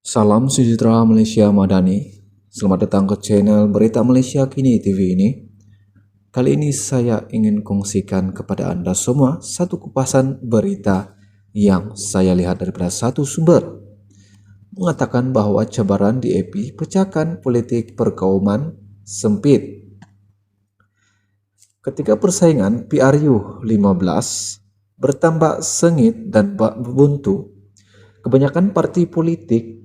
Salam sejahtera Malaysia Madani. Selamat datang ke channel Berita Malaysia Kini TV ini. Kali ini saya ingin kongsikan kepada Anda semua satu kupasan berita yang saya lihat daripada satu sumber. Mengatakan bahwa cabaran di EPI pecahkan politik perkauman sempit. Ketika persaingan PRU 15 bertambah sengit dan buntu, kebanyakan parti politik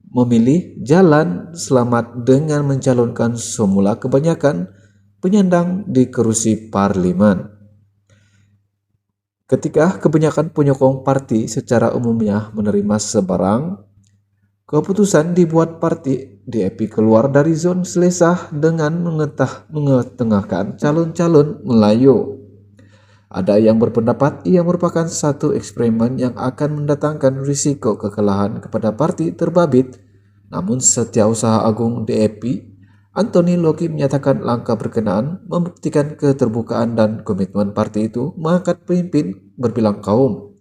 memilih jalan selamat dengan mencalonkan semula kebanyakan penyandang di kerusi parlimen. Ketika kebanyakan penyokong parti secara umumnya menerima sebarang, keputusan dibuat parti DAP keluar dari zon selesa dengan mengetengahkan calon-calon Melayu. Ada yang berpendapat ia merupakan satu eksperimen yang akan mendatangkan risiko kekalahan kepada parti terbabit. Namun Setiausaha Agung DAP, Anthony Loki menyatakan langkah berkenaan membuktikan keterbukaan dan komitmen parti itu mengangkat pemimpin berbilang kaum,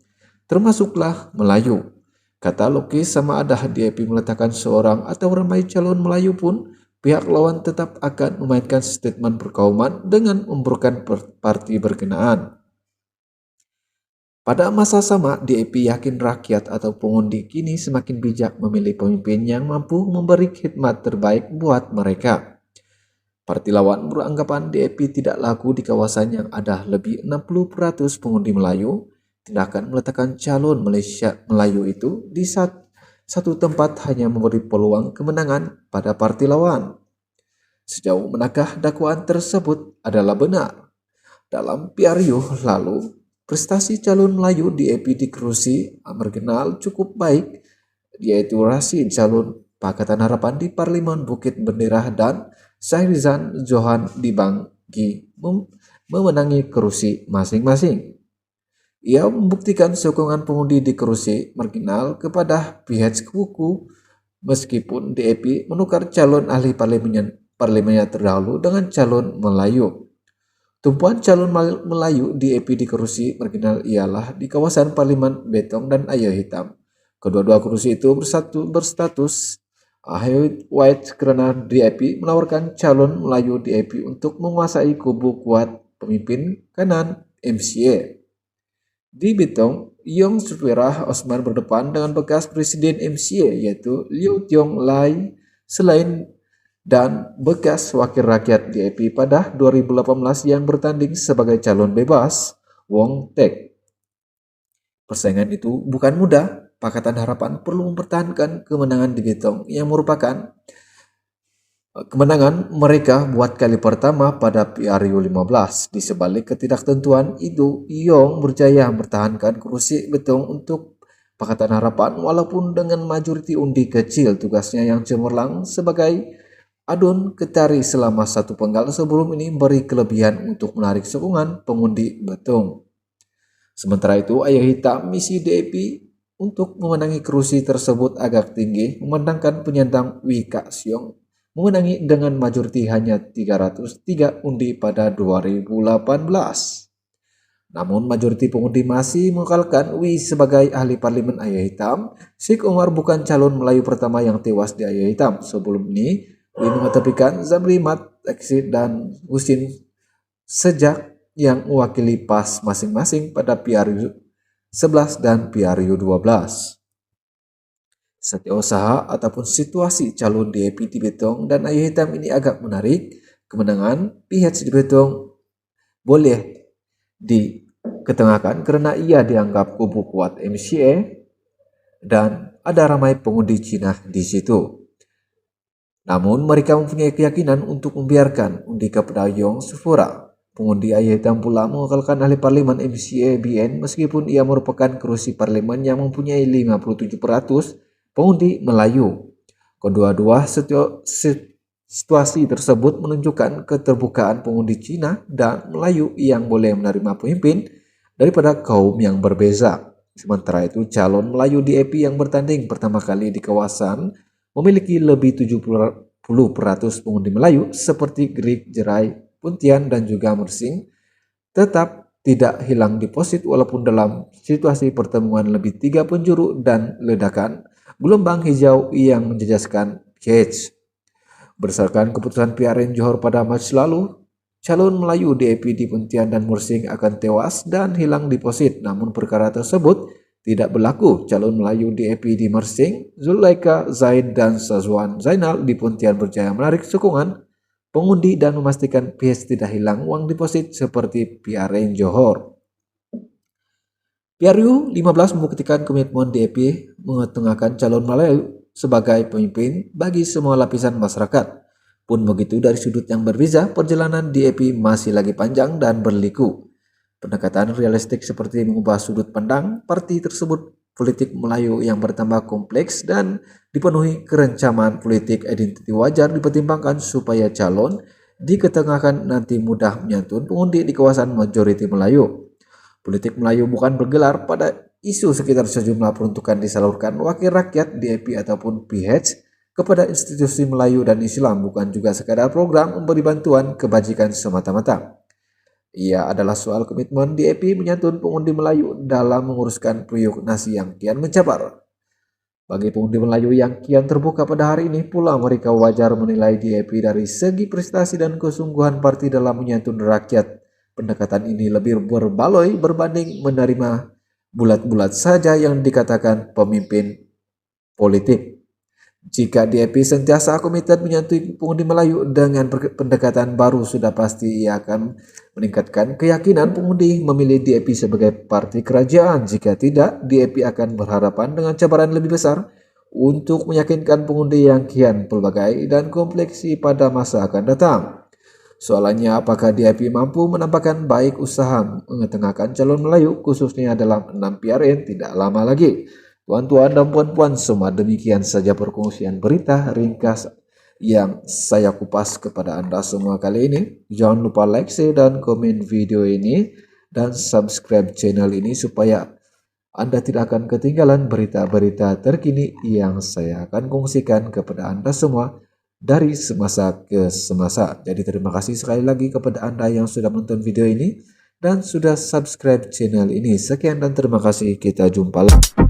termasuklah Melayu. Kata Loki, sama ada DAP meletakkan seorang atau ramai calon Melayu pun, pihak lawan tetap akan memainkan statement perkauman dengan memburukan parti berkenaan. Pada masa sama, DAP yakin rakyat atau pengundi kini semakin bijak memilih pemimpin yang mampu memberi khidmat terbaik buat mereka. Parti lawan beranggapan DAP tidak laku di kawasan yang ada lebih 60% pengundi Melayu. Tindakan meletakkan calon Melayu itu di satu tempat hanya memberi peluang kemenangan pada parti lawan. Sejauh manakah dakwaan tersebut adalah benar? Dalam PRU lalu, prestasi calon Melayu DAP di kerusi marginal cukup baik, yaitu Rasid calon Pakatan Harapan di Parlimen Bukit Bendera dan Syahrizan Johan di Banggi memenangi kerusi masing-masing. Ia membuktikan sokongan pengundi di kerusi marginal kepada PH Kuku meskipun DAP menukar calon ahli parlemennya terdahulu dengan calon Melayu. Tumpuan calon Melayu DAP di kerusi marginal ialah di kawasan Parlimen Betong dan Ayah Hitam. Kedua-dua kerusi itu berstatus white karena DAP menawarkan calon Melayu DAP untuk menguasai kubu kuat pemimpin kanan MCA. Di Betong, Yong Supirah Osman berdepan dengan bekas Presiden MCA yaitu Liu Tiong Lai selain dan bekas wakil rakyat DAP pada 2018 yang bertanding sebagai calon bebas, Wong Tek. Persaingan itu bukan mudah. Pakatan Harapan perlu mempertahankan kemenangan di Betong yang merupakan kemenangan mereka buat kali pertama pada PRU 15. Di sebalik ketidaktentuan itu, Yong berjaya mempertahankan kursi Betong untuk Pakatan Harapan walaupun dengan majoriti undi kecil. Tugasnya yang cemerlang sebagai adun ketari selama satu penggal sebelum ini beri kelebihan untuk menarik sokongan pengundi Betong. Sementara itu, Ayah Hitam misi DAP untuk memenangi kerusi tersebut agak tinggi, memandangkan penyandang Wika Siong memenangi dengan majoriti hanya 303 undi pada 2018. Namun majoriti pengundi masih mengekalkan Wi sebagai ahli parlemen Ayah Hitam. Sheikh Omar bukan calon Melayu pertama yang tewas di Ayah Hitam. Sebelum ini, Wi mengetepikan Zamri Mat Eksid dan Husin Sejak yang mewakili PAS masing-masing pada PRU 11 dan PRU 12. Setiausaha ataupun situasi calon DAP di Betong dan Ayah Hitam ini agak menarik. Kemenangan PH di Betong boleh diketengahkan karena ia dianggap kubu kuat MCA dan ada ramai pengundi Cina di situ. Namun mereka mempunyai keyakinan untuk membiarkan undi kepada Yong Sufura. Pengundi Ayah Hitam pula mengekalkan ahli parlemen MCA BN meskipun ia merupakan kerusi parlemen yang mempunyai 57% pengundi Melayu. Kedua-dua situasi tersebut menunjukkan keterbukaan pengundi Cina dan Melayu yang boleh menerima pemimpin daripada kaum yang berbeza. Sementara itu, calon Melayu DAP yang bertanding pertama kali di kawasan memiliki lebih 70% pengundi Melayu seperti Gerik, Jerai, Puntian dan juga Mersing tetap tidak hilang deposit walaupun dalam situasi pertemuan lebih 3 penjuru dan ledakan gelombang hijau yang menjejaskan PH. Berdasarkan keputusan PRN Johor pada Maret lalu, calon Melayu DAP di Pontian dan Mersing akan tewas dan hilang deposit. Namun perkara tersebut tidak berlaku. Calon Melayu DAP di Mersing, Zulaika Zaid dan Sazwan Zainal di Pontian berjaya menarik sokongan pengundi dan memastikan PH tidak hilang uang deposit seperti PRN Johor. PRU 15 membuktikan komitmen DAP mengetengahkan calon Melayu sebagai pemimpin bagi semua lapisan masyarakat. Pun begitu, dari sudut yang berbeda, perjalanan DAP masih lagi panjang dan berliku. Pendekatan realistik seperti mengubah sudut pandang parti tersebut politik Melayu yang bertambah kompleks dan dipenuhi kerencaman politik identiti wajar dipertimbangkan supaya calon diketengahkan nanti mudah menyantun pengundi di kawasan majoriti Melayu. Politik Melayu bukan bergelar pada isu sekitar sejumlah peruntukan disalurkan wakil rakyat DAP ataupun PH kepada institusi Melayu dan Islam, bukan juga sekadar program memberi bantuan kebajikan semata-mata. Ia adalah soal komitmen DAP menyantun pengundi Melayu dalam menguruskan periuk nasi yang kian mencabar. Bagi pengundi Melayu yang kian terbuka pada hari ini pula, mereka wajar menilai DAP dari segi prestasi dan kesungguhan parti dalam menyantun rakyat. Pendekatan ini lebih berbaloi berbanding menerima bulat-bulat saja yang dikatakan pemimpin politik. Jika DAP sentiasa komited menyantui pengundi Melayu dengan pendekatan baru, sudah pasti ia akan meningkatkan keyakinan pengundi memilih DAP sebagai parti kerajaan. Jika tidak, DAP akan berhadapan dengan cabaran lebih besar untuk meyakinkan pengundi yang kian pelbagai dan kompleksi pada masa akan datang. Soalannya, apakah DAP mampu menampakkan baik usaha mengetengahkan calon Melayu khususnya dalam 6 PRN tidak lama lagi. Tuan-tuan dan puan-puan semua, demikian saja perkongsian berita ringkas yang saya kupas kepada Anda semua kali ini. Jangan lupa like, share, dan komen video ini dan subscribe channel ini supaya Anda tidak akan ketinggalan berita-berita terkini yang saya akan kongsikan kepada Anda semua dari semasa ke semasa. Jadi terima kasih sekali lagi kepada Anda yang sudah menonton video ini dan sudah subscribe channel ini. Sekian dan terima kasih, kita jumpa lagi.